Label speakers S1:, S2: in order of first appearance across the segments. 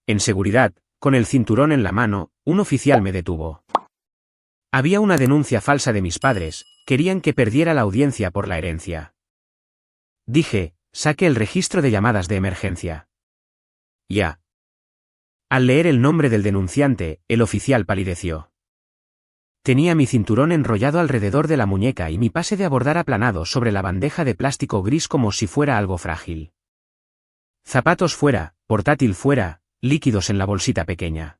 S1: En seguridad, con el cinturón en la mano, un oficial me detuvo. Había una denuncia falsa de mis padres, querían que perdiera la audiencia por la herencia. Dije, saque el registro de llamadas de emergencia. Ya. Al leer el nombre del denunciante, el oficial palideció. Tenía mi cinturón enrollado alrededor de la muñeca y mi pase de abordar aplanado sobre la bandeja de plástico gris como si fuera algo frágil. Zapatos fuera, portátil fuera, líquidos en la bolsita pequeña.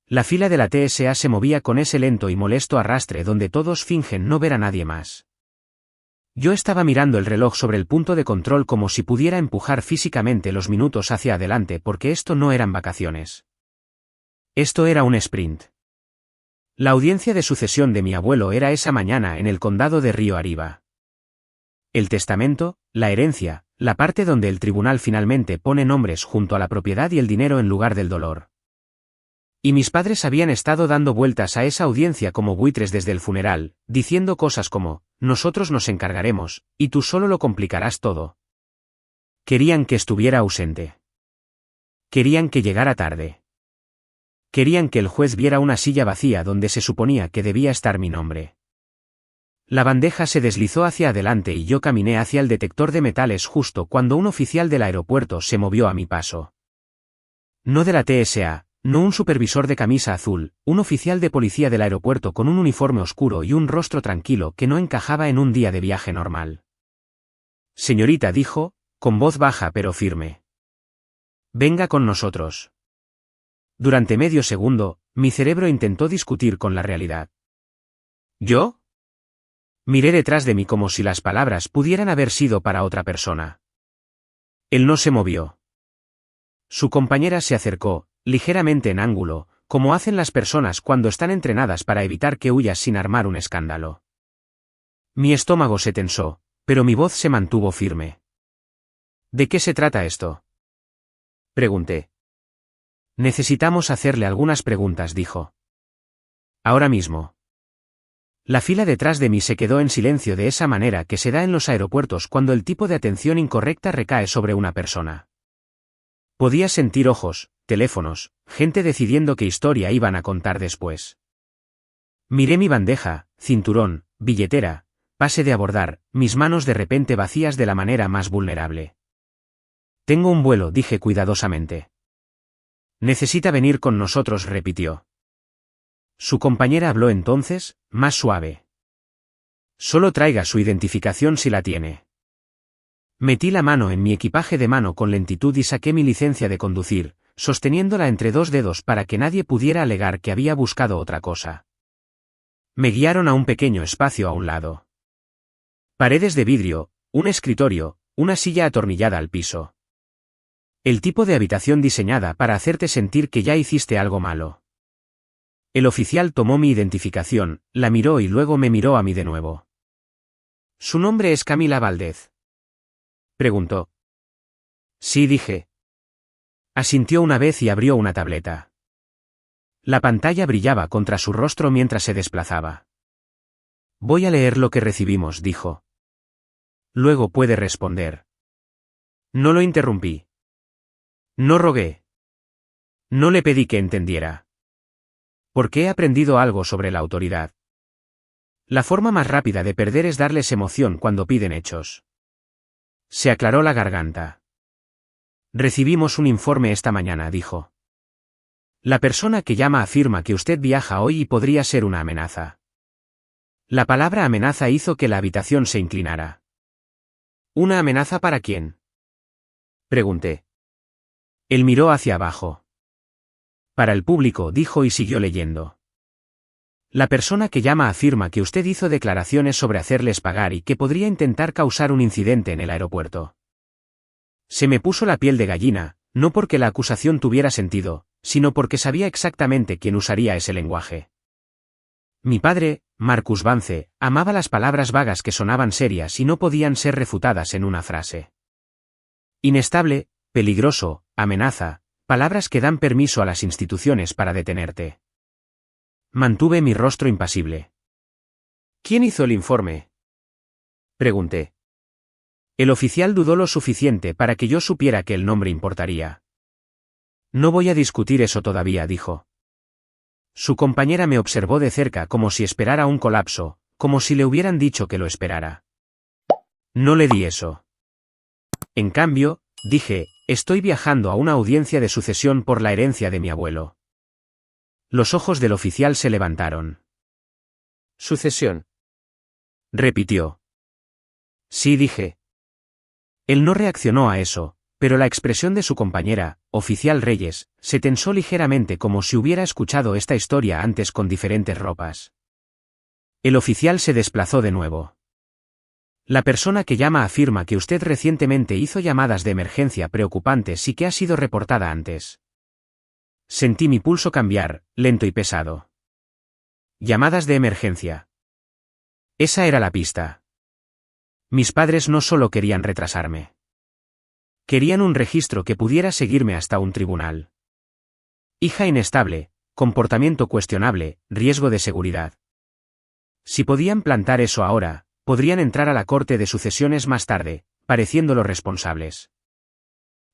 S1: La fila de la TSA se movía con ese lento y molesto arrastre donde todos fingen no ver a nadie más. Yo estaba mirando el reloj sobre el punto de control como si pudiera empujar físicamente los minutos hacia adelante porque esto no eran vacaciones. Esto era un sprint. La audiencia de sucesión de mi abuelo era esa mañana en el condado de Río Arriba. El testamento, la herencia, la parte donde el tribunal finalmente pone nombres junto a la propiedad y el dinero en lugar del dolor. Y mis padres habían estado dando vueltas a esa audiencia como buitres desde el funeral, diciendo cosas como, nosotros nos encargaremos, y tú solo lo complicarás todo. Querían que estuviera ausente. Querían que llegara tarde. Querían que el juez viera una silla vacía donde se suponía que debía estar mi nombre. La bandeja se deslizó hacia adelante y yo caminé hacia el detector de metales justo cuando un oficial del aeropuerto se movió a mi paso. No de la TSA. No un supervisor de camisa azul, un oficial de policía del aeropuerto con un uniforme oscuro y un rostro tranquilo que no encajaba en un día de viaje normal. Señorita, dijo, con voz baja pero firme. Venga con nosotros. Durante medio segundo, mi cerebro intentó discutir con la realidad. ¿Yo? Miré detrás de mí como si las palabras pudieran haber sido para otra persona. Él no se movió. Su compañera se acercó, ligeramente en ángulo, como hacen las personas cuando están entrenadas para evitar que huyas sin armar un escándalo. Mi estómago se tensó, pero mi voz se mantuvo firme. ¿De qué se trata esto?, pregunté. Necesitamos hacerle algunas preguntas, dijo. Ahora mismo. La fila detrás de mí se quedó en silencio de esa manera que se da en los aeropuertos cuando el tipo de atención incorrecta recae sobre una persona. Podía sentir ojos, teléfonos, gente decidiendo qué historia iban a contar después. Miré mi bandeja, cinturón, billetera, pase de abordar, mis manos de repente vacías de la manera más vulnerable. Tengo un vuelo, dije cuidadosamente. Necesita venir con nosotros, repitió. Su compañera habló entonces, más suave. Solo traiga su identificación si la tiene. Metí la mano en mi equipaje de mano con lentitud y saqué mi licencia de conducir, sosteniéndola entre dos dedos para que nadie pudiera alegar que había buscado otra cosa. Me guiaron a un pequeño espacio a un lado. Paredes de vidrio, un escritorio, una silla atornillada al piso. El tipo de habitación diseñada para hacerte sentir que ya hiciste algo malo. El oficial tomó mi identificación, la miró y luego me miró a mí de nuevo. ¿Su nombre es Camila Valdez?, preguntó. Sí, dije. Asintió una vez y abrió una tableta. La pantalla brillaba contra su rostro mientras se desplazaba. Voy a leer lo que recibimos, dijo. Luego puede responder. No lo interrumpí. No rogué. No le pedí que entendiera. Porque he aprendido algo sobre la autoridad. La forma más rápida de perder es darles emoción cuando piden hechos. Se aclaró la garganta. Recibimos un informe esta mañana, dijo. La persona que llama afirma que usted viaja hoy y podría ser una amenaza. La palabra amenaza hizo que la habitación se inclinara. ¿Una amenaza para quién?, pregunté. Él miró hacia abajo. Para el público, dijo y siguió leyendo. La persona que llama afirma que usted hizo declaraciones sobre hacerles pagar y que podría intentar causar un incidente en el aeropuerto. Se me puso la piel de gallina, no porque la acusación tuviera sentido, sino porque sabía exactamente quién usaría ese lenguaje. Mi padre, Marcus Vance, amaba las palabras vagas que sonaban serias y no podían ser refutadas en una frase. Inestable, peligroso, amenaza, palabras que dan permiso a las instituciones para detenerte. Mantuve mi rostro impasible. ¿Quién hizo el informe?, pregunté. El oficial dudó lo suficiente para que yo supiera que el nombre importaría. No voy a discutir eso todavía, dijo. Su compañera me observó de cerca como si esperara un colapso, como si le hubieran dicho que lo esperara. No le di eso. En cambio, dije, estoy viajando a una audiencia de sucesión por la herencia de mi abuelo. Los ojos del oficial se levantaron.
S2: Sucesión.
S1: Repitió. Sí, dije. Él no reaccionó a eso, pero la expresión de su compañera, oficial Reyes, se tensó ligeramente como si hubiera escuchado esta historia antes con diferentes ropas. El oficial se desplazó de nuevo. La persona que llama afirma que usted recientemente hizo llamadas de emergencia preocupantes y que ha sido reportada antes. Sentí mi pulso cambiar, lento y pesado. Llamadas de emergencia. Esa era la pista. Mis padres no solo querían retrasarme. Querían un registro que pudiera seguirme hasta un tribunal. Hija inestable, comportamiento cuestionable, riesgo de seguridad. Si podían plantar eso ahora, podrían entrar a la corte de sucesiones más tarde, pareciendo los responsables.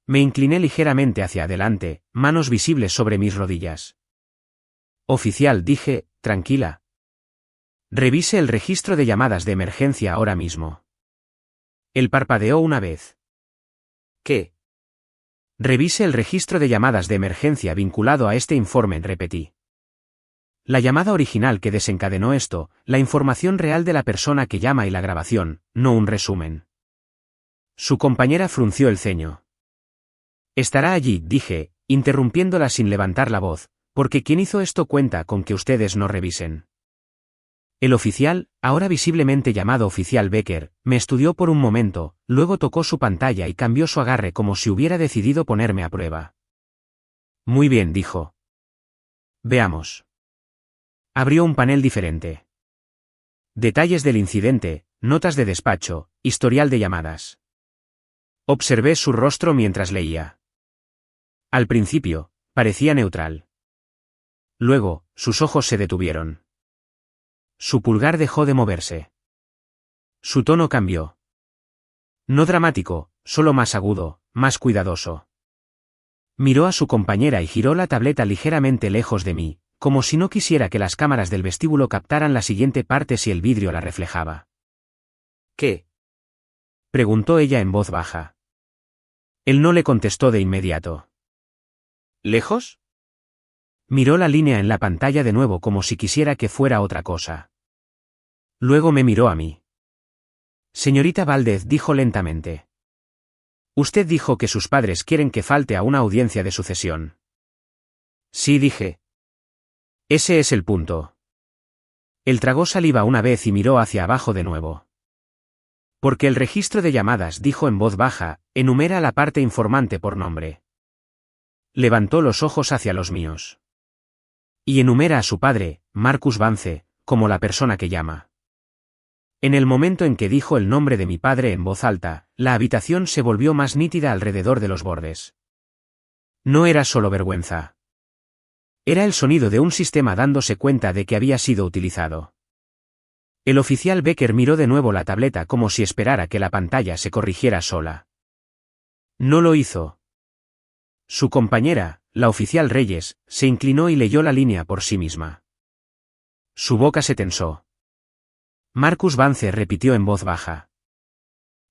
S1: Me incliné ligeramente hacia adelante, manos visibles sobre mis rodillas. Oficial, dije, tranquila. Revise el registro de llamadas de emergencia ahora mismo. Él parpadeó una vez.
S2: ¿Qué?
S1: Revise el registro de llamadas de emergencia vinculado a este informe, repetí. La llamada original que desencadenó esto, la información real de la persona que llama y la grabación, no un resumen. Su compañera frunció el ceño. Estará allí, dije, interrumpiéndola sin levantar la voz, porque quien hizo esto cuenta con que ustedes no revisen. El oficial, ahora visiblemente llamado oficial Becker, me estudió por un momento, luego tocó su pantalla y cambió su agarre como si hubiera decidido ponerme a prueba. Muy bien, dijo. Veamos. Abrió un panel diferente. Detalles del incidente, notas de despacho, historial de llamadas. Observé su rostro mientras leía. Al principio, parecía neutral. Luego, sus ojos se detuvieron. Su pulgar dejó de moverse. Su tono cambió. No dramático, solo más agudo, más cuidadoso. Miró a su compañera y giró la tableta ligeramente lejos de mí, como si no quisiera que las cámaras del vestíbulo captaran la siguiente parte si el vidrio la reflejaba.
S2: ¿Qué?
S1: Preguntó ella en voz baja. Él no le contestó de inmediato.
S2: ¿Lejos?
S1: Miró la línea en la pantalla de nuevo como si quisiera que fuera otra cosa. Luego me miró a mí. Señorita Valdez, dijo lentamente. Usted dijo que sus padres quieren que falte a una audiencia de sucesión. Sí, dije. Ese es el punto. Él tragó saliva una vez y miró hacia abajo de nuevo. Porque el registro de llamadas, dijo en voz baja, enumera la parte informante por nombre. Levantó los ojos hacia los míos. Y enumera a su padre, Marcus Vance, como la persona que llama. En el momento en que dijo el nombre de mi padre en voz alta, la habitación se volvió más nítida alrededor de los bordes. No era solo vergüenza. Era el sonido de un sistema dándose cuenta de que había sido utilizado. El oficial Becker miró de nuevo la tableta como si esperara que la pantalla se corrigiera sola. No lo hizo. Su compañera, la oficial Reyes, se inclinó y leyó la línea por sí misma. Su boca se tensó. Marcus Vance repitió en voz baja.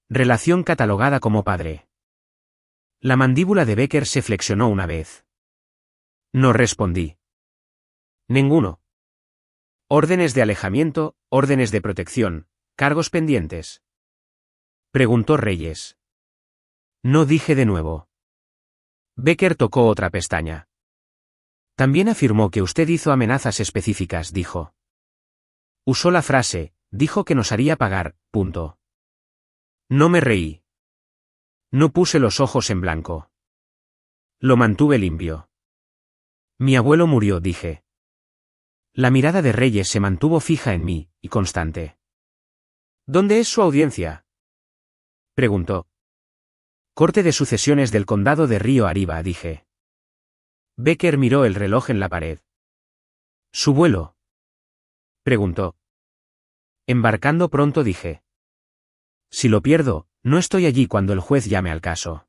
S1: Relación catalogada como padre. La mandíbula de Becker se flexionó una vez. No respondí. Ninguno. Órdenes de alejamiento, órdenes de protección, cargos pendientes. Preguntó Reyes. No, dije de nuevo. Becker tocó otra pestaña. También afirmó que usted hizo amenazas específicas, dijo. Usó la frase, dijo que nos haría pagar, punto. No me reí. No puse los ojos en blanco. Lo mantuve limpio. Mi abuelo murió, dije. La mirada de Reyes se mantuvo fija en mí, y constante. ¿Dónde es su audiencia?, preguntó. Corte de sucesiones del condado de Río Arriba, dije. Becker miró el reloj en la pared. ¿Su vuelo?, preguntó. Embarcando pronto, dije. Si lo pierdo, no estoy allí cuando el juez llame al caso.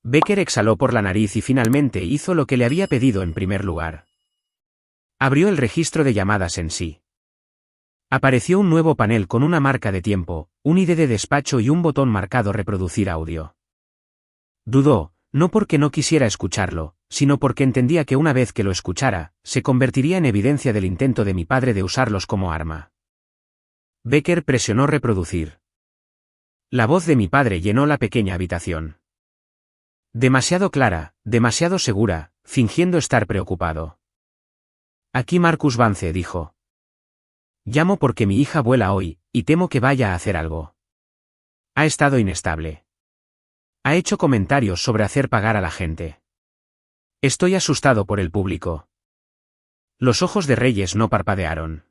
S1: Becker exhaló por la nariz y finalmente hizo lo que le había pedido en primer lugar. Abrió el registro de llamadas en sí. Apareció un nuevo panel con una marca de tiempo, un ID de despacho y un botón marcado reproducir audio. Dudó, no porque no quisiera escucharlo, sino porque entendía que una vez que lo escuchara, se convertiría en evidencia del intento de mi padre de usarlos como arma. Becker presionó reproducir. La voz de mi padre llenó la pequeña habitación. Demasiado clara, demasiado segura, fingiendo estar preocupado. Aquí Marcus Vance dijo. Llamo porque mi hija vuela hoy, y temo que vaya a hacer algo. Ha estado inestable. Ha hecho comentarios sobre hacer pagar a la gente. Estoy asustado por el público. Los ojos de Reyes no parpadearon.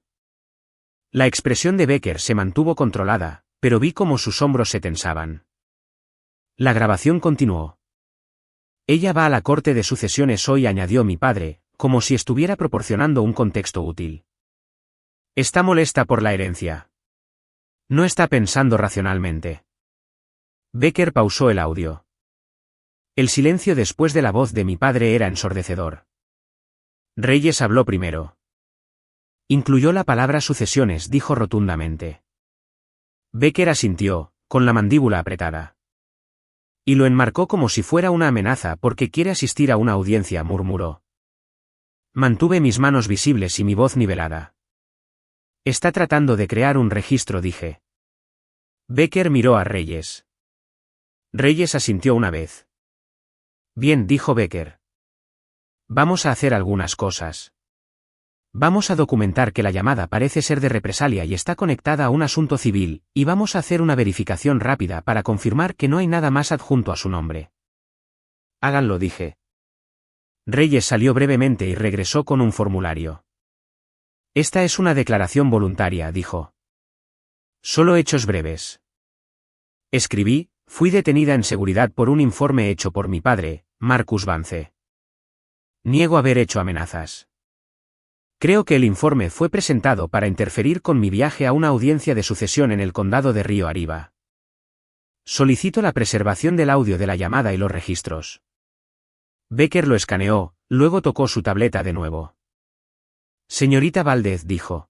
S1: La expresión de Becker se mantuvo controlada, pero vi cómo sus hombros se tensaban. La grabación continuó. Ella va a la corte de sucesiones hoy, añadió mi padre, como si estuviera proporcionando un contexto útil. Está molesta por la herencia. No está pensando racionalmente. Becker pausó el audio. El silencio después de la voz de mi padre era ensordecedor. Reyes habló primero. Incluyó la palabra sucesiones, dijo rotundamente. Becker asintió, con la mandíbula apretada. Y lo enmarcó como si fuera una amenaza porque quiere asistir a una audiencia, murmuró. Mantuve mis manos visibles y mi voz nivelada. Está tratando de crear un registro, dije. Becker miró a Reyes. Reyes asintió una vez. Bien, dijo Becker. Vamos a hacer algunas cosas. Vamos a documentar que la llamada parece ser de represalia y está conectada a un asunto civil, y vamos a hacer una verificación rápida para confirmar que no hay nada más adjunto a su nombre. Háganlo, dije. Reyes salió brevemente y regresó con un formulario. Esta es una declaración voluntaria, dijo. Solo hechos breves. Escribí, fui detenida en seguridad por un informe hecho por mi padre, Marcus Vance. Niego haber hecho amenazas. Creo que el informe fue presentado para interferir con mi viaje a una audiencia de sucesión en el condado de Río Arriba. Solicito la preservación del audio de la llamada y los registros. Becker lo escaneó, luego tocó su tableta de nuevo. Señorita Valdez, dijo.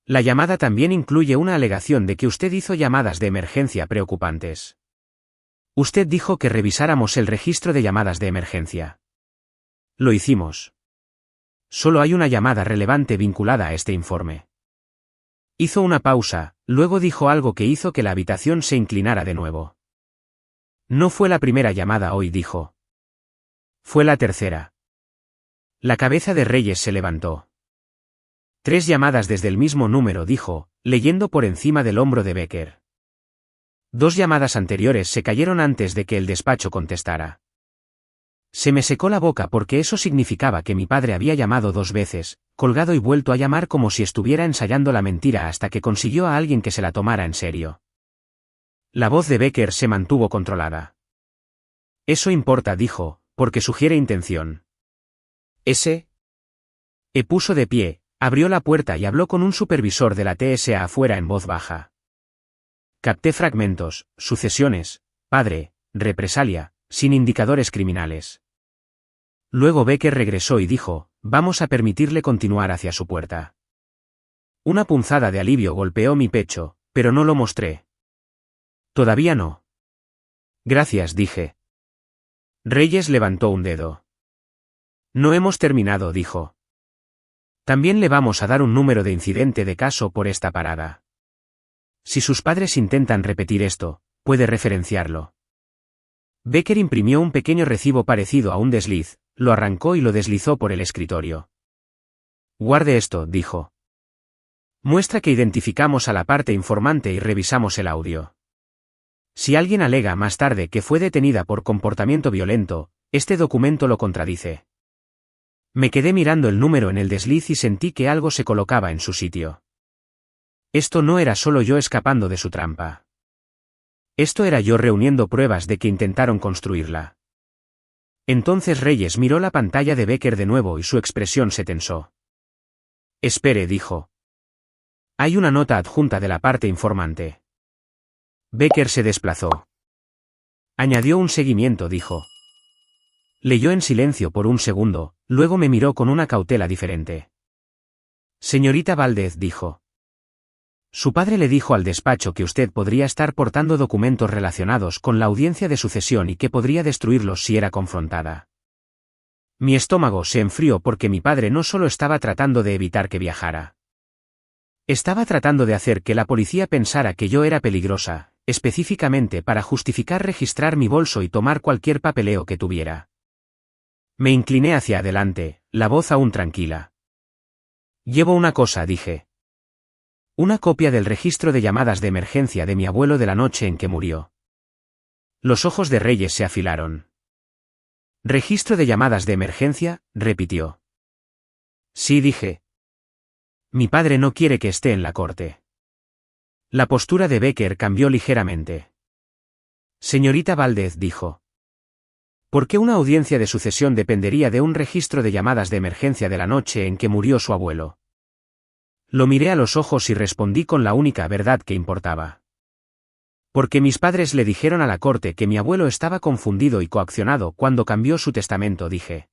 S1: La llamada también incluye una alegación de que usted hizo llamadas de emergencia preocupantes. Usted dijo que revisáramos el registro de llamadas de emergencia. Lo hicimos. Solo hay una llamada relevante vinculada a este informe. Hizo una pausa, luego dijo algo que hizo que la habitación se inclinara de nuevo. No fue la primera llamada hoy, dijo. Fue la tercera. La cabeza de Reyes se levantó. 3 llamadas desde el mismo número, dijo, leyendo por encima del hombro de Becker. 2 llamadas anteriores se cayeron antes de que el despacho contestara. Se me secó la boca porque eso significaba que mi padre había llamado 2 veces, colgado y vuelto a llamar como si estuviera ensayando la mentira hasta que consiguió a alguien que se la tomara en serio. La voz de Becker se mantuvo controlada. Eso importa, dijo, porque sugiere intención. Ese. Puso de pie, abrió la puerta y habló con un supervisor de la TSA afuera en voz baja. Capté fragmentos, sucesiones, padre, represalia, sin indicadores criminales. Luego Becker regresó y dijo, vamos a permitirle continuar hacia su puerta. Una punzada de alivio golpeó mi pecho, pero no lo mostré. Todavía no. Gracias, dije. Reyes levantó un dedo. No hemos terminado, dijo. También le vamos a dar un número de incidente de caso por esta parada. Si sus padres intentan repetir esto, puede referenciarlo. Becker imprimió un pequeño recibo parecido a un desliz, lo arrancó y lo deslizó por el escritorio. Guarde esto, dijo. Muestra que identificamos a la parte informante y revisamos el audio. Si alguien alega más tarde que fue detenida por comportamiento violento, este documento lo contradice. Me quedé mirando el número en el desliz y sentí que algo se colocaba en su sitio. Esto no era solo yo escapando de su trampa. Esto era yo reuniendo pruebas de que intentaron construirla. Entonces Reyes miró la pantalla de Becker de nuevo y su expresión se tensó. Espere, dijo. Hay una nota adjunta de la parte informante. Becker se desplazó. Añadió un seguimiento, dijo. Leyó en silencio por un segundo, luego me miró con una cautela diferente. Señorita Valdez, dijo. Su padre le dijo al despacho que usted podría estar portando documentos relacionados con la audiencia de sucesión y que podría destruirlos si era confrontada. Mi estómago se enfrió porque mi padre no solo estaba tratando de evitar que viajara. Estaba tratando de hacer que la policía pensara que yo era peligrosa, específicamente para justificar registrar mi bolso y tomar cualquier papeleo que tuviera. Me incliné hacia adelante, la voz aún tranquila. Llevo una cosa, dije. Una copia del registro de llamadas de emergencia de mi abuelo de la noche en que murió. Los ojos de Reyes se afilaron. ¿Registro de llamadas de emergencia?, repitió. Sí, dije. Mi padre no quiere que esté en la corte. La postura de Becker cambió ligeramente. Señorita Valdez, dijo. ¿Por qué una audiencia de sucesión dependería de un registro de llamadas de emergencia de la noche en que murió su abuelo? Lo miré a los ojos y respondí con la única verdad que importaba. Porque mis padres le dijeron a la corte que mi abuelo estaba confundido y coaccionado cuando cambió su testamento, dije.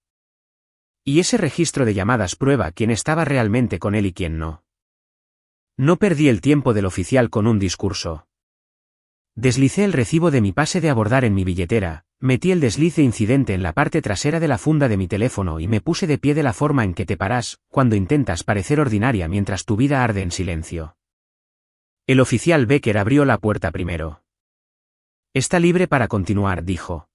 S1: Y ese registro de llamadas prueba quién estaba realmente con él y quién no. No perdí el tiempo del oficial con un discurso. Deslicé el recibo de mi pase de abordar en mi billetera, metí el deslice incidente en la parte trasera de la funda de mi teléfono y me puse de pie de la forma en que te paras cuando intentas parecer ordinaria mientras tu vida arde en silencio. El oficial Becker abrió la puerta primero. Está libre para continuar, dijo.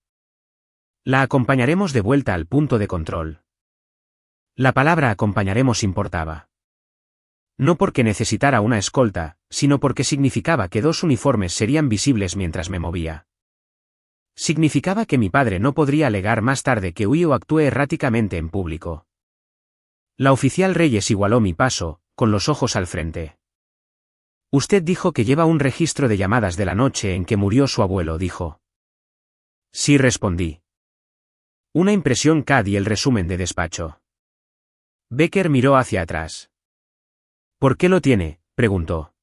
S1: La acompañaremos de vuelta al punto de control. La palabra acompañaremos importaba. No porque necesitara una escolta, sino porque significaba que dos uniformes serían visibles mientras me movía. Significaba que mi padre no podría alegar más tarde que huí o actué erráticamente en público. La oficial Reyes igualó mi paso, con los ojos al frente. Usted dijo que lleva un registro de llamadas de la noche en que murió su abuelo, dijo. Sí, respondí. Una impresión CAD y el resumen de despacho. Becker miró hacia atrás. ¿Por qué lo tiene?, preguntó.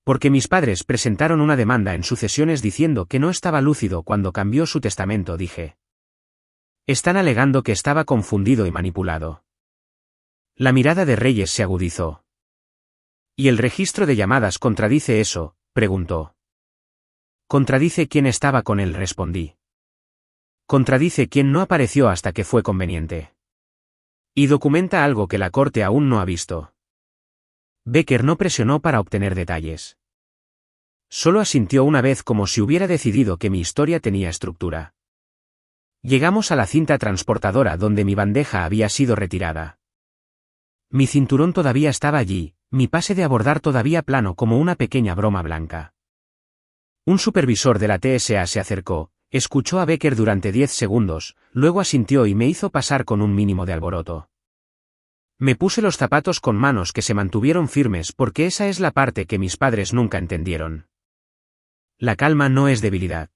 S1: Porque mis padres presentaron una demanda en sucesiones diciendo que no estaba lúcido cuando cambió su testamento, dije. Están alegando que estaba confundido y manipulado. La mirada de Reyes se agudizó. ¿Y el registro de llamadas contradice eso?, preguntó. Contradice quién estaba con él, respondí. Contradice quién no apareció hasta que fue conveniente. Y documenta algo que la corte aún no ha visto. Becker no presionó para obtener detalles. Solo asintió una vez como si hubiera decidido que mi historia tenía estructura. Llegamos a la cinta transportadora donde mi bandeja había sido retirada. Mi cinturón todavía estaba allí, mi pase de abordar todavía plano como una pequeña broma blanca. Un supervisor de la TSA se acercó, escuchó a Becker durante 10 segundos, luego asintió y me hizo pasar con un mínimo de alboroto. Me puse los zapatos con manos que se mantuvieron firmes porque esa es la parte que mis padres nunca entendieron. La calma no es debilidad.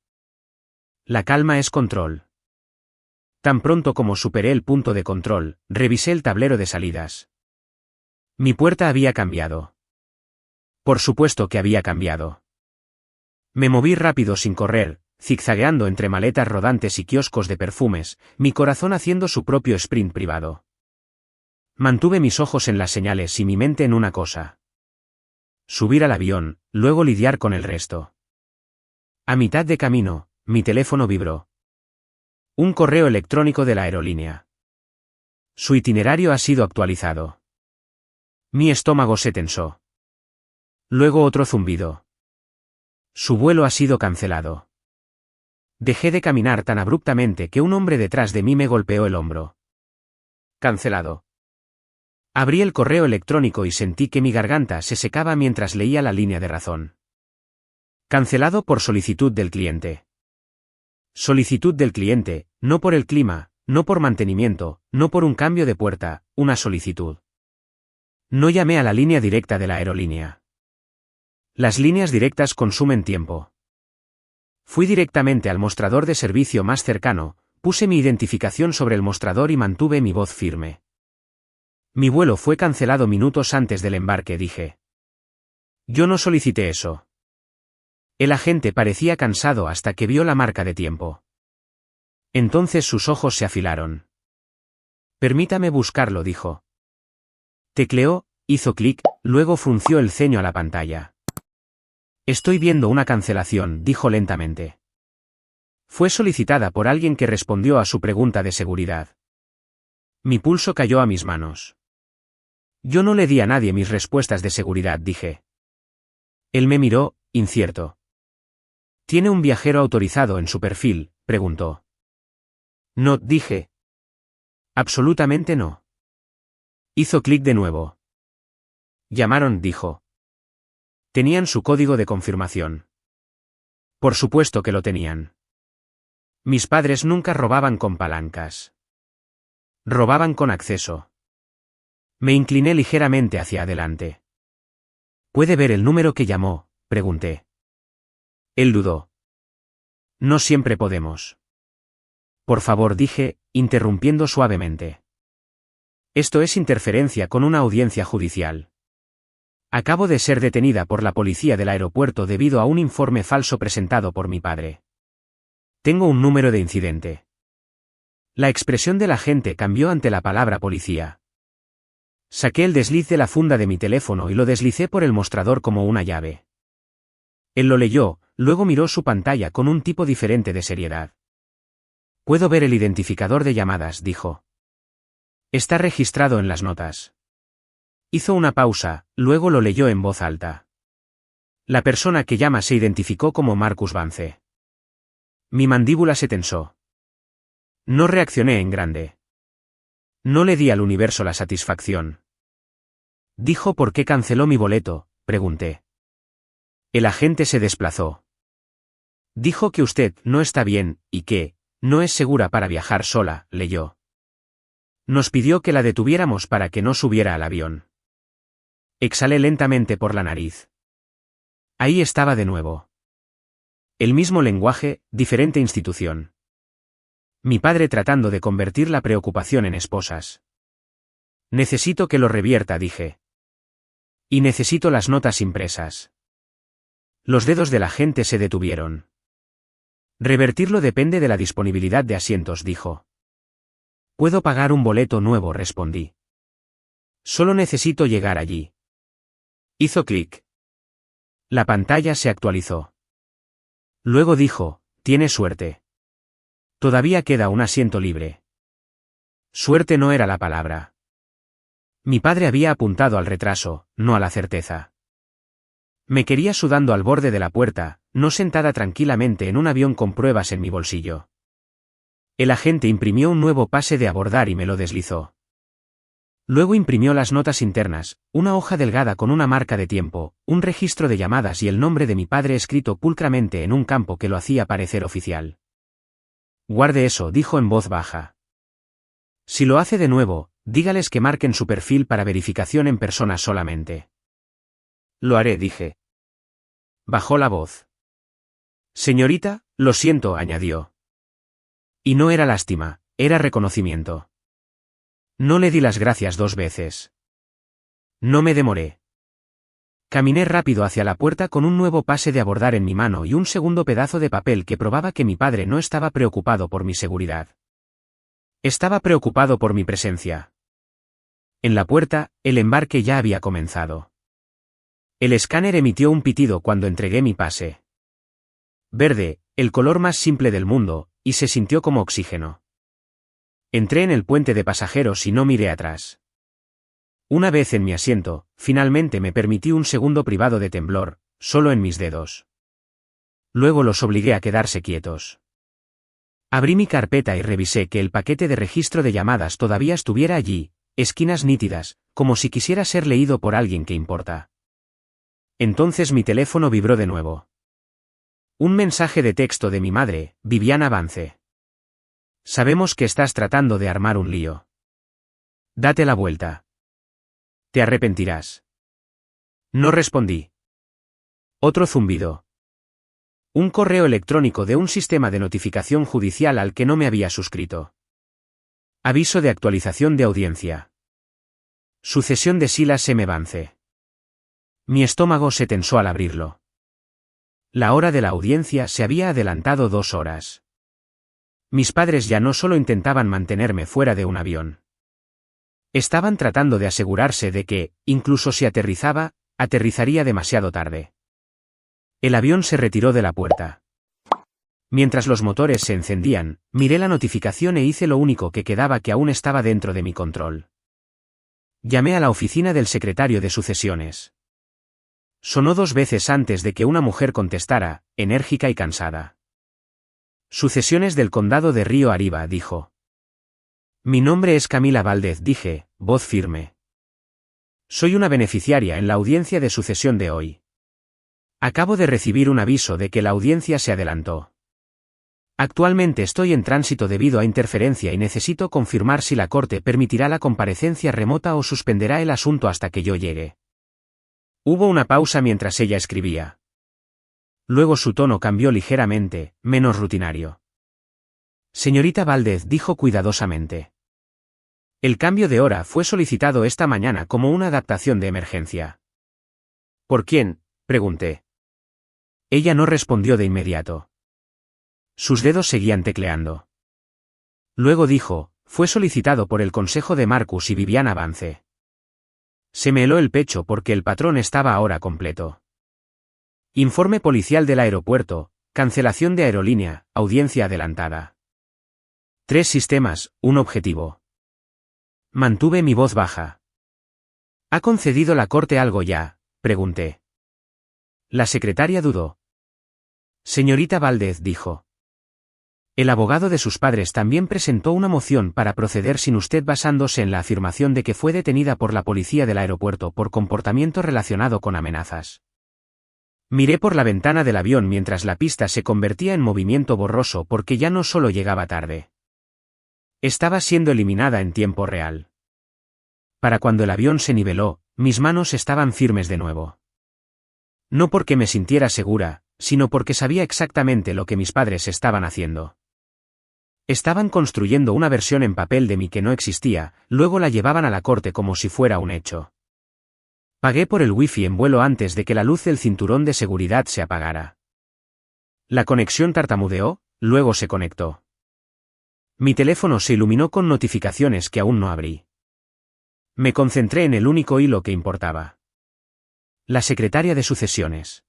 S1: La calma es control. Tan pronto como superé el punto de control, revisé el tablero de salidas. Mi puerta había cambiado. Por supuesto que había cambiado. Me moví rápido sin correr, zigzagueando entre maletas rodantes y kioscos de perfumes, mi corazón haciendo su propio sprint privado. Mantuve mis ojos en las señales y mi mente en una cosa. Subir al avión, luego lidiar con el resto. A mitad de camino, mi teléfono vibró. Un correo electrónico de la aerolínea. Su itinerario ha sido actualizado. Mi estómago se tensó. Luego otro zumbido. Su vuelo ha sido cancelado. Dejé de caminar tan abruptamente que un hombre detrás de mí me golpeó el hombro. Cancelado. Abrí el correo electrónico y sentí que mi garganta se secaba mientras leía la línea de razón. Cancelado por solicitud del cliente. Solicitud del cliente, no por el clima, no por mantenimiento, no por un cambio de puerta, una solicitud. No llamé a la línea directa de la aerolínea. Las líneas directas consumen tiempo. Fui directamente al mostrador de servicio más cercano, puse mi identificación sobre el mostrador y mantuve mi voz firme. Mi vuelo fue cancelado minutos antes del embarque, dije. Yo no solicité eso. El agente parecía cansado hasta que vio la marca de tiempo. Entonces sus ojos se afilaron. Permítame buscarlo, dijo. Tecleó, hizo clic, luego frunció el ceño a la pantalla. Estoy viendo una cancelación, dijo lentamente. Fue solicitada por alguien que respondió a su pregunta de seguridad. Mi pulso cayó a mis manos. Yo no le di a nadie mis respuestas de seguridad, dije. Él me miró, incierto. ¿Tiene un viajero autorizado en su perfil?, preguntó. No, dije. Absolutamente no. Hizo clic de nuevo. Llamaron, dijo. Tenían su código de confirmación. Por supuesto que lo tenían. Mis padres nunca robaban con palancas. Robaban con acceso. Me incliné ligeramente hacia adelante. ¿Puede ver el número que llamó?, pregunté. Él dudó. No siempre podemos. Por favor, dije, interrumpiendo suavemente. Esto es interferencia con una audiencia judicial. Acabo de ser detenida por la policía del aeropuerto debido a un informe falso presentado por mi padre. Tengo un número de incidente. La expresión del agente cambió ante la palabra policía. Saqué el desliz de la funda de mi teléfono y lo deslicé por el mostrador como una llave. Él lo leyó, luego miró su pantalla con un tipo diferente de seriedad. Puedo ver el identificador de llamadas, dijo. Está registrado en las notas. Hizo una pausa, luego lo leyó en voz alta. La persona que llama se identificó como Marcus Vance. Mi mandíbula se tensó. No reaccioné en grande. No le di al universo la satisfacción. ¿Dijo por qué canceló mi boleto?, pregunté. El agente se desplazó. Dijo que usted no está bien, y que no es segura para viajar sola, leyó. Nos pidió que la detuviéramos para que no subiera al avión. Exhalé lentamente por la nariz. Ahí estaba de nuevo. El mismo lenguaje, diferente institución. Mi padre tratando de convertir la preocupación en esposas. Necesito que lo revierta, dije. Y necesito las notas impresas. Los dedos del agente se detuvieron. Revertirlo depende de la disponibilidad de asientos, dijo. Puedo pagar un boleto nuevo, respondí. Solo necesito llegar allí. Hizo clic. La pantalla se actualizó. Luego dijo, tiene suerte. Todavía queda un asiento libre. Suerte no era la palabra. Mi padre había apuntado al retraso, no a la certeza. Me quería sudando al borde de la puerta, no sentada tranquilamente en un avión con pruebas en mi bolsillo. El agente imprimió un nuevo pase de abordar y me lo deslizó. Luego imprimió las notas internas, una hoja delgada con una marca de tiempo, un registro de llamadas y el nombre de mi padre escrito pulcramente en un campo que lo hacía parecer oficial. Guarde eso, dijo en voz baja. Si lo hace de nuevo, dígales que marquen su perfil para verificación en persona solamente. Lo haré, dije. Bajó la voz. Señorita, lo siento, añadió. Y no era lástima, era reconocimiento. No le di las gracias 2 veces. No me demoré. Caminé rápido hacia la puerta con un nuevo pase de abordar en mi mano y un segundo pedazo de papel que probaba que mi padre no estaba preocupado por mi seguridad. Estaba preocupado por mi presencia. En la puerta, el embarque ya había comenzado. El escáner emitió un pitido cuando entregué mi pase. Verde, el color más simple del mundo, y se sintió como oxígeno. Entré en el puente de pasajeros y no miré atrás. Una vez en mi asiento, finalmente me permití un segundo privado de temblor, solo en mis dedos. Luego los obligué a quedarse quietos. Abrí mi carpeta y revisé que el paquete de registro de llamadas todavía estuviera allí, esquinas nítidas, como si quisiera ser leído por alguien que importa. Entonces mi teléfono vibró de nuevo. Un mensaje de texto de mi madre, Viviana Vance. Sabemos que estás tratando de armar un lío. Date la vuelta. Te arrepentirás. No respondí. Otro zumbido. Un correo electrónico de un sistema de notificación judicial al que no me había suscrito. Aviso de actualización de audiencia. Sucesión de Silas M. Vance. Mi estómago se tensó al abrirlo. La hora de la audiencia se había adelantado 2 horas. Mis padres ya no solo intentaban mantenerme fuera de un avión. Estaban tratando de asegurarse de que, incluso si aterrizaba, aterrizaría demasiado tarde. El avión se retiró de la puerta. Mientras los motores se encendían, miré la notificación e hice lo único que quedaba que aún estaba dentro de mi control. Llamé a la oficina del secretario de sucesiones. Sonó 2 veces antes de que una mujer contestara, enérgica y cansada. Sucesiones del condado de Río Arriba, dijo. Mi nombre es Camila Valdez, dije, voz firme. Soy una beneficiaria en la audiencia de sucesión de hoy. Acabo de recibir un aviso de que la audiencia se adelantó. Actualmente estoy en tránsito debido a interferencia y necesito confirmar si la corte permitirá la comparecencia remota o suspenderá el asunto hasta que yo llegue. Hubo una pausa mientras ella escribía. Luego su tono cambió ligeramente, menos rutinario. Señorita Valdez, dijo cuidadosamente. El cambio de hora fue solicitado esta mañana como una adaptación de emergencia. ¿Por quién?, pregunté. Ella no respondió de inmediato. Sus dedos seguían tecleando. Luego dijo, fue solicitado por el consejo de Marcus y Viviana Vance. Se me heló el pecho porque el patrón estaba ahora completo. Informe policial del aeropuerto, cancelación de aerolínea, audiencia adelantada. 3 sistemas, un objetivo. Mantuve mi voz baja. ¿Ha concedido la corte algo ya?, pregunté. La secretaria dudó. Señorita Valdez, dijo. El abogado de sus padres también presentó una moción para proceder sin usted basándose en la afirmación de que fue detenida por la policía del aeropuerto por comportamiento relacionado con amenazas. Miré por la ventana del avión mientras la pista se convertía en movimiento borroso porque ya no solo llegaba tarde. Estaba siendo eliminada en tiempo real. Para cuando el avión se niveló, mis manos estaban firmes de nuevo. No porque me sintiera segura, sino porque sabía exactamente lo que mis padres estaban haciendo. Estaban construyendo una versión en papel de mí que no existía, luego la llevaban a la corte como si fuera un hecho. Pagué por el wifi en vuelo antes de que la luz del cinturón de seguridad se apagara. La conexión tartamudeó, luego se conectó. Mi teléfono se iluminó con notificaciones que aún no abrí. Me concentré en el único hilo que importaba. La secretaria de sucesiones.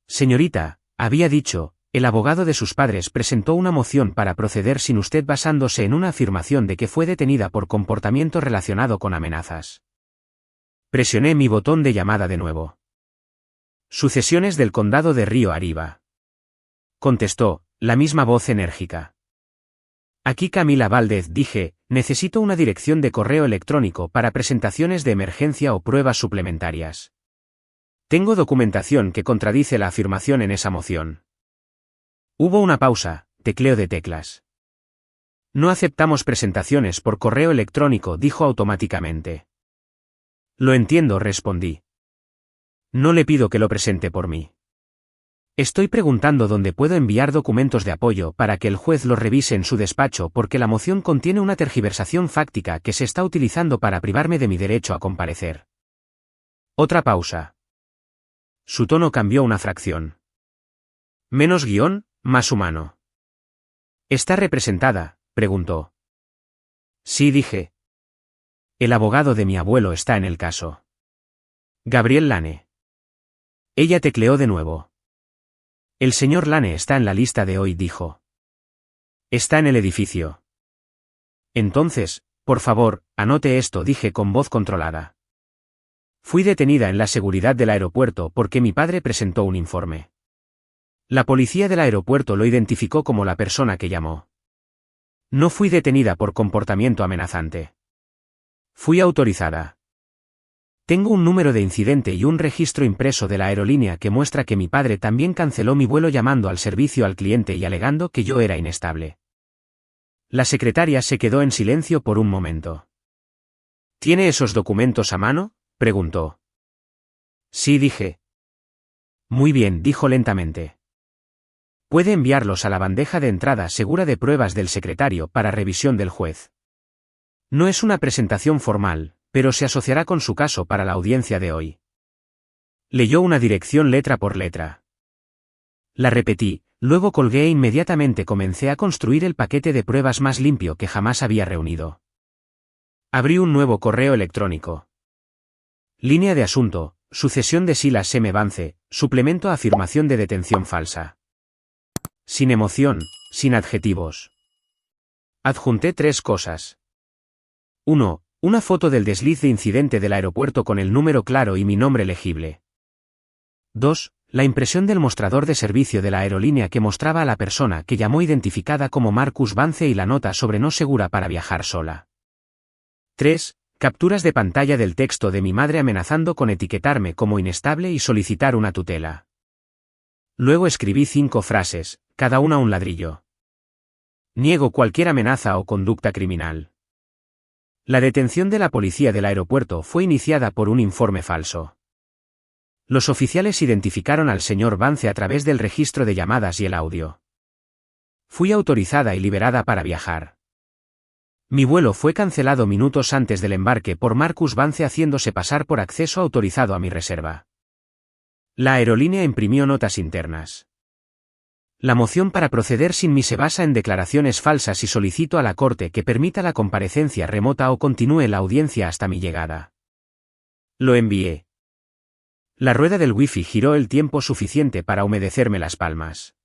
S1: Señorita, había dicho, el abogado de sus padres presentó una moción para proceder sin usted basándose en una afirmación de que fue detenida por comportamiento relacionado con amenazas. Presioné mi botón de llamada de nuevo. Sucesiones del condado de Río Arriba. Contestó, la misma voz enérgica. Aquí Camila Valdez, dije, necesito una dirección de correo electrónico para presentaciones de emergencia o pruebas suplementarias. Tengo documentación que contradice la afirmación en esa moción. Hubo una pausa, tecleo de teclas. No aceptamos presentaciones por correo electrónico, dijo automáticamente. Lo entiendo, respondí. No le pido que lo presente por mí. Estoy preguntando dónde puedo enviar documentos de apoyo para que el juez los revise en su despacho porque la moción contiene una tergiversación fáctica que se está utilizando para privarme de mi derecho a comparecer. Otra pausa. Su tono cambió una fracción. Menos guión, más humano. ¿Está representada?, preguntó. Sí, dije. El abogado de mi abuelo está en el caso. Gabriel Lane. Ella tecleó de nuevo. El señor Lane está en la lista de hoy, dijo. Está en el edificio. Entonces, por favor, anote esto, dije con voz controlada. Fui detenida en la seguridad del aeropuerto porque mi padre presentó un informe. La policía del aeropuerto lo identificó como la persona que llamó. No fui detenida por comportamiento amenazante. Fui autorizada. Tengo un número de incidente y un registro impreso de la aerolínea que muestra que mi padre también canceló mi vuelo llamando al servicio al cliente y alegando que yo era inestable. La secretaria se quedó en silencio por un momento. ¿Tiene esos documentos a mano?, preguntó. Sí, dije. Muy bien, dijo lentamente. Puede enviarlos a la bandeja de entrada segura de pruebas del secretario para revisión del juez. No es una presentación formal, pero se asociará con su caso para la audiencia de hoy. Leyó una dirección letra por letra. La repetí, luego colgué e inmediatamente comencé a construir el paquete de pruebas más limpio que jamás había reunido. Abrí un nuevo correo electrónico. Línea de asunto, sucesión de Silas M. Vance, suplemento a afirmación de detención falsa. Sin emoción, sin adjetivos. Adjunté 3 cosas. 1. Una foto del desliz de incidente del aeropuerto con el número claro y mi nombre legible. 2. La impresión del mostrador de servicio de la aerolínea que mostraba a la persona que llamó identificada como Marcus Vance y la nota sobre no segura para viajar sola. 3. Capturas de pantalla del texto de mi madre amenazando con etiquetarme como inestable y solicitar una tutela. Luego escribí 5 frases, cada una un ladrillo. Niego cualquier amenaza o conducta criminal. La detención de la policía del aeropuerto fue iniciada por un informe falso. Los oficiales identificaron al señor Vance a través del registro de llamadas y el audio. Fui autorizada y liberada para viajar. Mi vuelo fue cancelado minutos antes del embarque por Marcus Vance haciéndose pasar por acceso autorizado a mi reserva. La aerolínea imprimió notas internas. La moción para proceder sin mí se basa en declaraciones falsas y solicito a la Corte que permita la comparecencia remota o continúe la audiencia hasta mi llegada. Lo envié. La rueda del wifi giró el tiempo suficiente para humedecerme las palmas.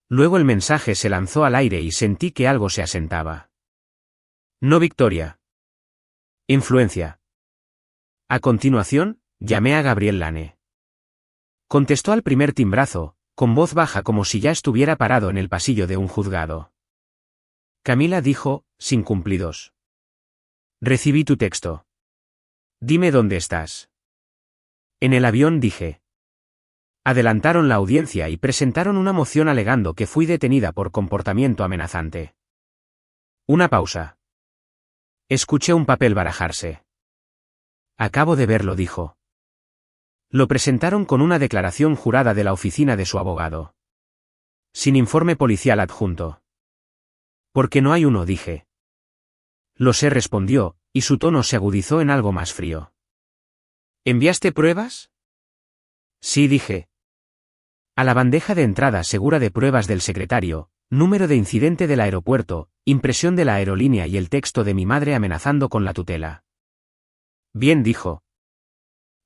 S1: Luego el mensaje se lanzó al aire y sentí que algo se asentaba. No victoria. Influencia. A continuación, llamé a Gabriel Lane. Contestó al primer timbrazo, con voz baja como si ya estuviera parado en el pasillo de un juzgado. Camila dijo, sin cumplidos. Recibí tu texto. Dime dónde estás. En el avión, dije. Adelantaron la audiencia y presentaron una moción alegando que fui detenida por comportamiento amenazante. Una pausa. Escuché un papel barajarse. Acabo de verlo, dijo. Lo presentaron con una declaración jurada de la oficina de su abogado. Sin informe policial adjunto. ¿Por qué no hay uno?, dije. Lo sé, respondió, y su tono se agudizó en algo más frío. ¿Enviaste pruebas? Sí, dije. A la bandeja de entrada segura de pruebas del secretario, número de incidente del aeropuerto, impresión de la aerolínea y el texto de mi madre amenazando con la tutela. Bien, dijo.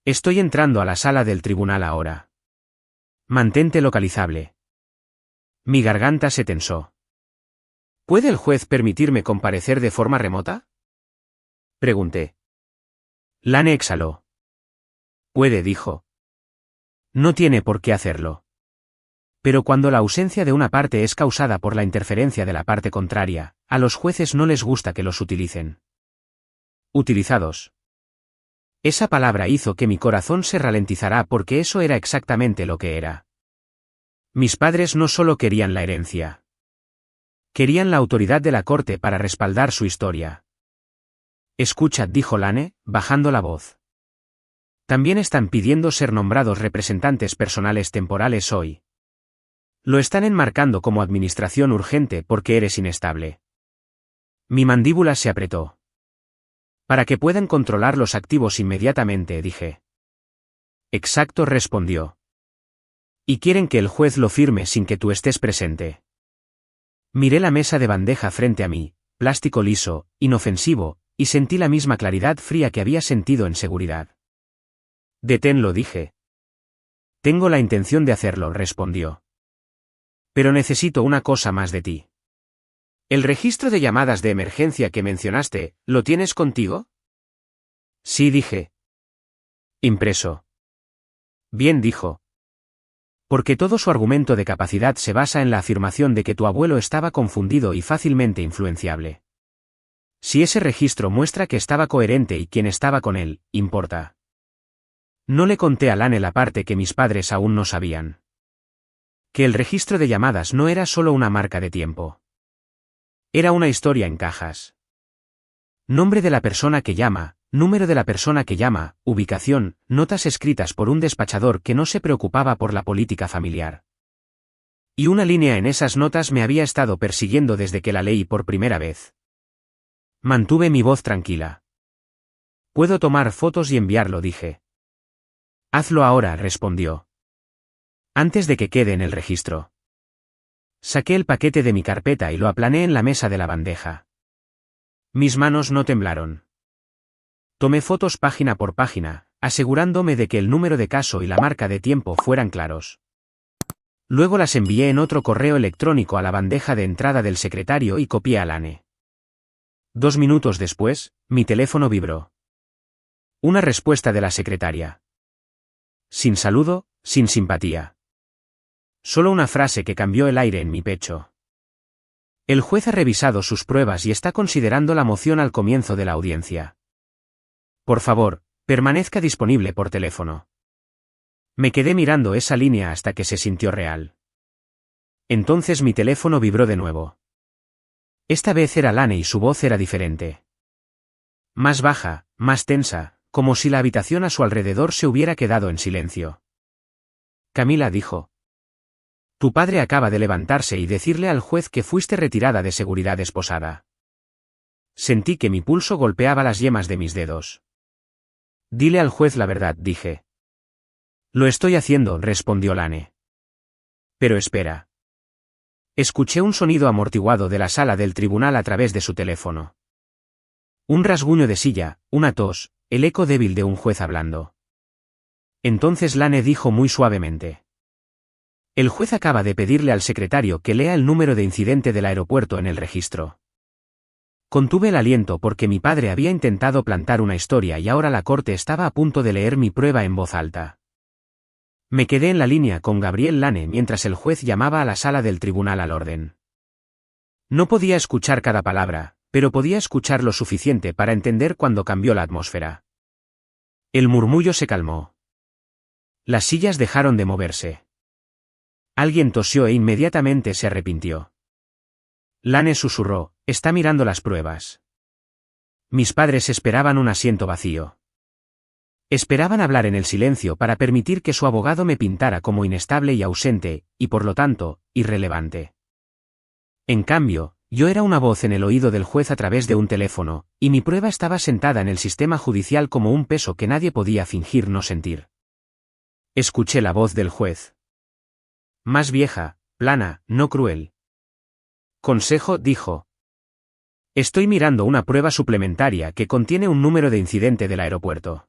S1: Estoy entrando a la sala del tribunal ahora. Mantente localizable. Mi garganta se tensó. ¿Puede el juez permitirme comparecer de forma remota? Pregunté. Lane exhaló. Puede, dijo. No tiene por qué hacerlo. Pero cuando la ausencia de una parte es causada por la interferencia de la parte contraria, a los jueces no les gusta que los utilicen. Utilizados. Esa palabra hizo que mi corazón se ralentizara porque eso era exactamente lo que era. Mis padres no solo querían la herencia. Querían la autoridad de la corte para respaldar su historia. Escucha, dijo Lane, bajando la voz. También están pidiendo ser nombrados representantes personales temporales hoy. Lo están enmarcando como administración urgente porque eres inestable. Mi mandíbula se apretó. Para que puedan controlar los activos inmediatamente, dije. Exacto, respondió. Y quieren que el juez lo firme sin que tú estés presente. Miré la mesa de bandeja frente a mí, plástico liso, inofensivo, y sentí la misma claridad fría que había sentido en seguridad. Deténlo, dije. Tengo la intención de hacerlo, respondió. Pero necesito una cosa más de ti. ¿El registro de llamadas de emergencia que mencionaste, lo tienes contigo? Sí, dije. Impreso. Bien, dijo. Porque todo su argumento de capacidad se basa en la afirmación de que tu abuelo estaba confundido y fácilmente influenciable. Si ese registro muestra que estaba coherente y quién estaba con él, importa. No le conté a Lane la parte que mis padres aún no sabían. Que el registro de llamadas no era solo una marca de tiempo. Era una historia en cajas. Nombre de la persona que llama, número de la persona que llama, ubicación, notas escritas por un despachador que no se preocupaba por la política familiar. Y una línea en esas notas me había estado persiguiendo desde que la leí por primera vez. Mantuve mi voz tranquila. Puedo tomar fotos y enviarlo, dije. Hazlo ahora, respondió. Antes de que quede en el registro. Saqué el paquete de mi carpeta y lo aplané en la mesa de la bandeja. Mis manos no temblaron. Tomé fotos página por página, asegurándome de que el número de caso y la marca de tiempo fueran claros. Luego las envié en otro correo electrónico a la bandeja de entrada del secretario y copié a Lane. 2 minutos después, mi teléfono vibró. Una respuesta de la secretaria. Sin saludo, sin simpatía. Solo una frase que cambió el aire en mi pecho. El juez ha revisado sus pruebas y está considerando la moción al comienzo de la audiencia. Por favor, permanezca disponible por teléfono. Me quedé mirando esa línea hasta que se sintió real. Entonces mi teléfono vibró de nuevo. Esta vez era Lane y su voz era diferente. Más baja, más tensa, como si la habitación a su alrededor se hubiera quedado en silencio. Camila dijo. Tu padre acaba de levantarse y decirle al juez que fuiste retirada de seguridad esposada. Sentí que mi pulso golpeaba las yemas de mis dedos. Dile al juez la verdad, dije. Lo estoy haciendo, respondió Lane. Pero espera. Escuché un sonido amortiguado de la sala del tribunal a través de su teléfono. Un rasguño de silla, una tos, el eco débil de un juez hablando. Entonces Lane dijo muy suavemente. El juez acaba de pedirle al secretario que lea el número de incidente del aeropuerto en el registro. Contuve el aliento porque mi padre había intentado plantar una historia y ahora la corte estaba a punto de leer mi prueba en voz alta. Me quedé en la línea con Gabriel Lane mientras el juez llamaba a la sala del tribunal al orden. No podía escuchar cada palabra, pero podía escuchar lo suficiente para entender cuando cambió la atmósfera. El murmullo se calmó. Las sillas dejaron de moverse. Alguien tosió e inmediatamente se arrepintió. Lane susurró, está mirando las pruebas. Mis padres esperaban un asiento vacío. Esperaban hablar en el silencio para permitir que su abogado me pintara como inestable y ausente, y por lo tanto, irrelevante. En cambio, yo era una voz en el oído del juez a través de un teléfono, y mi prueba estaba sentada en el sistema judicial como un peso que nadie podía fingir no sentir. Escuché la voz del juez. Más vieja, plana, no cruel. Consejo, dijo. Estoy mirando una prueba suplementaria que contiene un número de incidente del aeropuerto.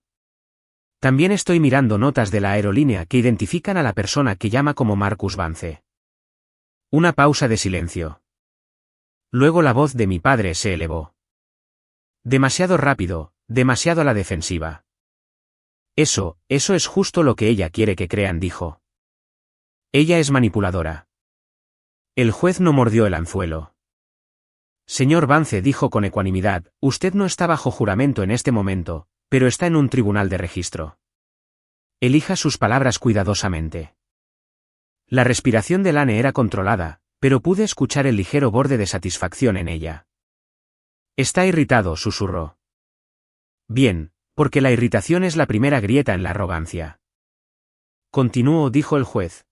S1: También estoy mirando notas de la aerolínea que identifican a la persona que llama como Marcus Vance. Una pausa de silencio. Luego la voz de mi padre se elevó. Demasiado rápido, demasiado a la defensiva. Eso es justo lo que ella quiere que crean, dijo. Ella es manipuladora. El juez no mordió el anzuelo. Señor Vance, dijo con ecuanimidad, usted no está bajo juramento en este momento, pero está en un tribunal de registro. Elija sus palabras cuidadosamente. La respiración de Lane era controlada, pero pude escuchar el ligero borde de satisfacción en ella. Está irritado, susurró. Bien, porque la irritación es la primera grieta en la arrogancia. Continúo, dijo el juez.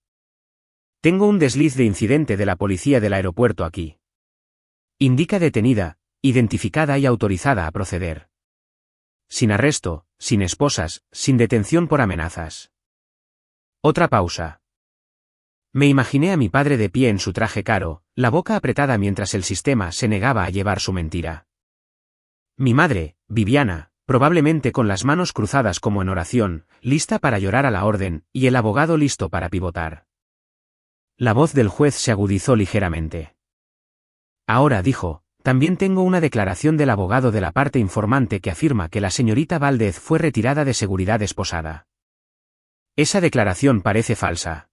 S1: Tengo un desliz de incidente de la policía del aeropuerto aquí. Indica detenida, identificada y autorizada a proceder. Sin arresto, sin esposas, sin detención por amenazas. Otra pausa. Me imaginé a mi padre de pie en su traje caro, la boca apretada mientras el sistema se negaba a llevar su mentira. Mi madre, Viviana, probablemente con las manos cruzadas como en oración, lista para llorar a la orden, y el abogado listo para pivotar. La voz del juez se agudizó ligeramente. Ahora, dijo, también tengo una declaración del abogado de la parte informante que afirma que la señorita Valdez fue retirada de seguridad esposada. Esa declaración parece falsa.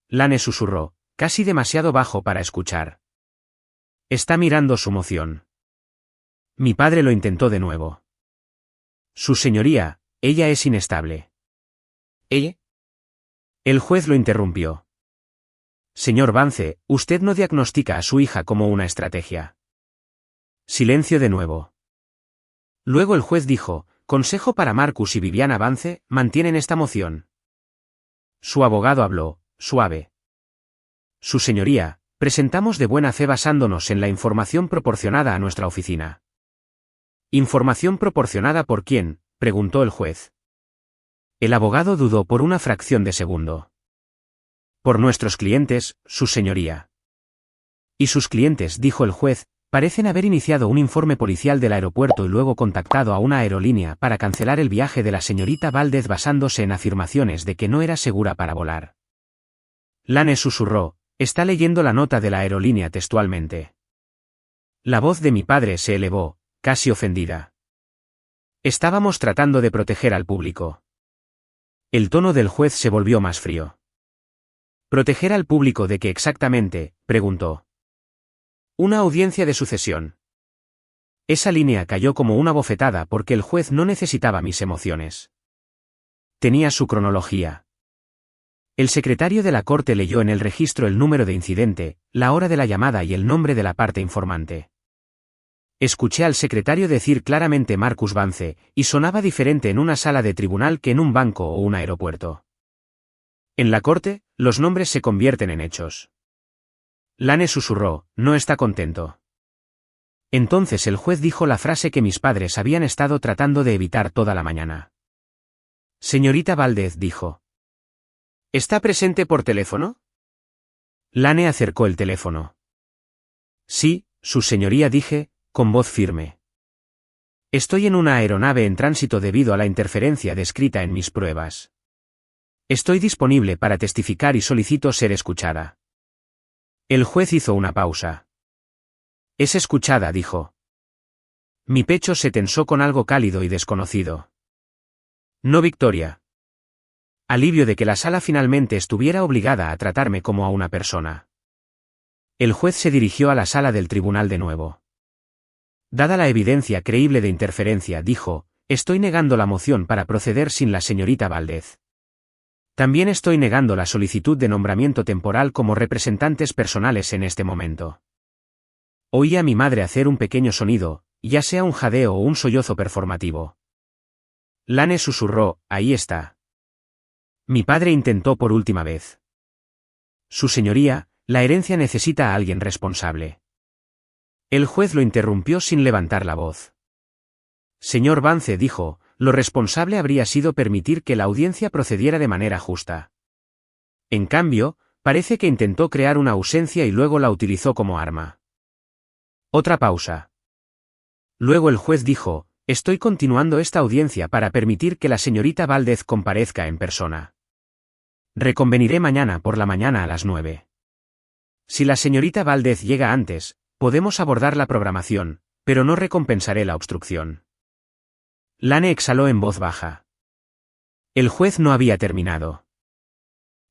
S1: Lane susurró, casi demasiado bajo para escuchar. Está mirando su moción. Mi padre lo intentó de nuevo. Su señoría, ella es inestable.
S2: ¿Ella?
S1: El juez lo interrumpió. Señor Vance, usted no diagnostica a su hija como una estrategia. Silencio de nuevo. Luego el juez dijo, consejo para Marcus y Viviana Vance, mantienen esta moción. Su abogado habló, suave. Su señoría, presentamos de buena fe basándonos en la información proporcionada a nuestra oficina. ¿Información proporcionada por quién?, preguntó el juez. El abogado dudó por una fracción de segundo. Por nuestros clientes, su señoría. Y sus clientes, dijo el juez, parecen haber iniciado un informe policial del aeropuerto y luego contactado a una aerolínea para cancelar el viaje de la señorita Valdez basándose en afirmaciones de que no era segura para volar. Lane susurró, está leyendo la nota de la aerolínea textualmente. La voz de mi padre se elevó, casi ofendida. Estábamos tratando de proteger al público. El tono del juez se volvió más frío. ¿Proteger al público de qué exactamente?, preguntó. Una audiencia de sucesión. Esa línea cayó como una bofetada porque el juez no necesitaba mis emociones. Tenía su cronología. El secretario de la corte leyó en el registro el número de incidente, la hora de la llamada y el nombre de la parte informante. Escuché al secretario decir claramente Marcus Vance, y sonaba diferente en una sala de tribunal que en un banco o un aeropuerto. En la corte, los nombres se convierten en hechos. Lane susurró, no está contento. Entonces el juez dijo la frase que mis padres habían estado tratando de evitar toda la mañana. Señorita Valdez dijo. ¿Está presente por teléfono? Lane acercó el teléfono. Sí, su señoría, dije, con voz firme. Estoy en una aeronave en tránsito debido a la interferencia descrita en mis pruebas. Estoy disponible para testificar y solicito ser escuchada. El juez hizo una pausa. Es escuchada, dijo. Mi pecho se tensó con algo cálido y desconocido. No victoria. Alivio de que la sala finalmente estuviera obligada a tratarme como a una persona. El juez se dirigió a la sala del tribunal de nuevo. Dada la evidencia creíble de interferencia, dijo, estoy negando la moción para proceder sin la señorita Valdez. También estoy negando la solicitud de nombramiento temporal como representantes personales en este momento. Oí a mi madre hacer un pequeño sonido, ya sea un jadeo o un sollozo performativo. Lane susurró, ahí está. Mi padre intentó por última vez. Su señoría, la herencia necesita a alguien responsable. El juez lo interrumpió sin levantar la voz. Señor Vance, dijo, lo responsable habría sido permitir que la audiencia procediera de manera justa. En cambio, parece que intentó crear una ausencia y luego la utilizó como arma. Otra pausa. Luego el juez dijo, estoy continuando esta audiencia para permitir que la señorita Valdez comparezca en persona. Reconveniré mañana por la mañana a las 9. Si la señorita Valdez llega antes, podemos abordar la programación, pero no recompensaré la obstrucción. Lane exhaló en voz baja. El juez no había terminado.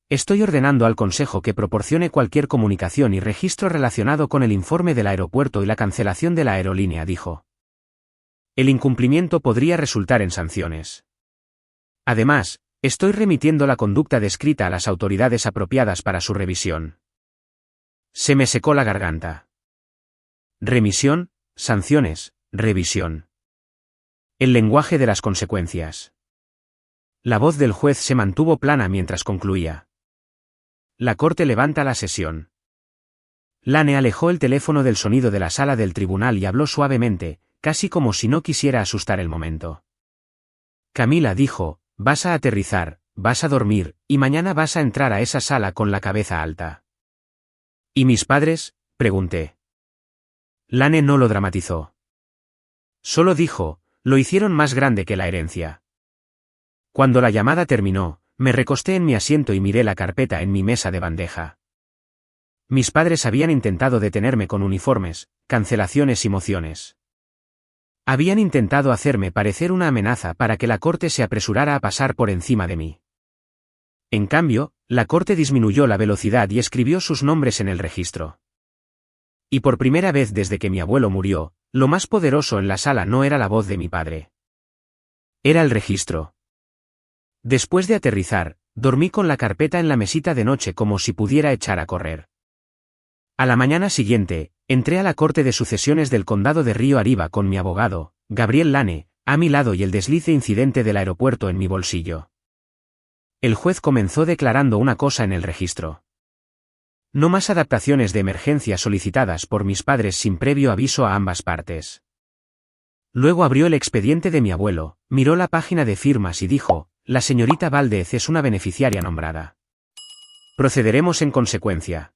S1: Estoy ordenando al Consejo que proporcione cualquier comunicación y registro relacionado con el informe del aeropuerto y la cancelación de la aerolínea, dijo. El incumplimiento podría resultar en sanciones. Además, estoy remitiendo la conducta descrita a las autoridades apropiadas para su revisión. Se me secó la garganta. Remisión, sanciones, revisión. El lenguaje de las consecuencias. La voz del juez se mantuvo plana mientras concluía. La corte levanta la sesión. Lane alejó el teléfono del sonido de la sala del tribunal y habló suavemente, casi como si no quisiera asustar el momento. Camila dijo, vas a aterrizar, vas a dormir, y mañana vas a entrar a esa sala con la cabeza alta. ¿Y mis padres?, pregunté. Lane no lo dramatizó. Solo dijo, lo hicieron más grande que la herencia. Cuando la llamada terminó, me recosté en mi asiento y miré la carpeta en mi mesa de bandeja. Mis padres habían intentado detenerme con uniformes, cancelaciones y mociones. Habían intentado hacerme parecer una amenaza para que la corte se apresurara a pasar por encima de mí. En cambio, la corte disminuyó la velocidad y escribió sus nombres en el registro. Y por primera vez desde que mi abuelo murió, lo más poderoso en la sala no era la voz de mi padre. Era el registro. Después de aterrizar, dormí con la carpeta en la mesita de noche como si pudiera echar a correr. A la mañana siguiente, entré a la Corte de Sucesiones del Condado de Río Arriba con mi abogado, Gabriel Lane, a mi lado y el desliz de incidente del aeropuerto en mi bolsillo. El juez comenzó declarando una cosa en el registro. No más adaptaciones de emergencia solicitadas por mis padres sin previo aviso a ambas partes. Luego abrió el expediente de mi abuelo, miró la página de firmas y dijo, la señorita Valdez es una beneficiaria nombrada. Procederemos en consecuencia.